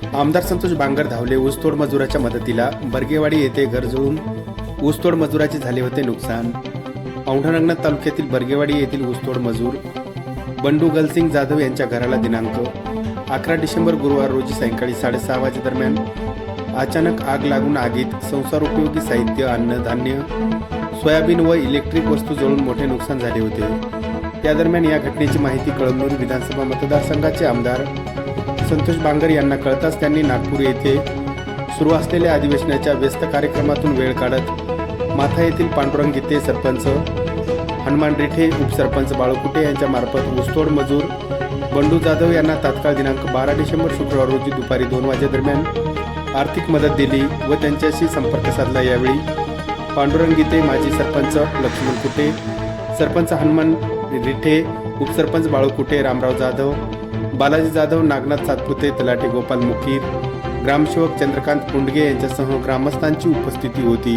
आमदार संतोष बांगर धावले ऊसतोड मजुराच्या मदतीला। बर्गेवाडी येथे घर जळून ऊसतोड मजुराचे झाले होते नुकसान। औंढा तालुक्यातील बर्गेवाडी येथील ऊसतोड मजूर बंडू गलसिंग जाधव यांच्या घराला दिनांक 11 डिसेंबर गुरुवार रोजी सायंकाळी 6:30 वाजे दरम्यान अचानक आग लागून आगीत संसारोपयोगी साहित्य, अन्न धान्य, सोयाबीन व इलेक्ट्रिक वस्तू जळून मोठे नुकसान झाले होते। या दरम्यान या घटनेची माहिती कळमनुरी विधानसभा मतदारसंघाचे आमदार संतोष बांगर यांना कळताच त्यांनी नागपूर येथे सुरू असलेल्या अधिवेशनाच्या व्यस्त कार्यक्रमातून वेळ काढत माथा येथील पांडुरंग गीते सरपंच, हनुमान रिठे उपसरपंच बाळकुटे यांच्या मार्फत ऊसतोड मजूर बंडू जाधव यांना तात्काळ दिनांक 12 डिसेंबर शुक्रवार रोजी दुपारी 2 वाजेदरम्यान आर्थिक मदत दिली व त्यांच्याशी संपर्क साधला। यावेळी पांडुरंग गीते, माजी सरपंच लक्ष्मण कुटे, सरपंच हनुमान रिठे, उपसरपंच बाळकुटे, रामराव जाधव, बालाजी जाधव, नागनाथ सातपुते, तलाटे गोपाल मुकीर, ग्रामसेवक चंद्रकांत पुंडगे यांच्यासह ग्रामस्थांची उपस्थिती होती।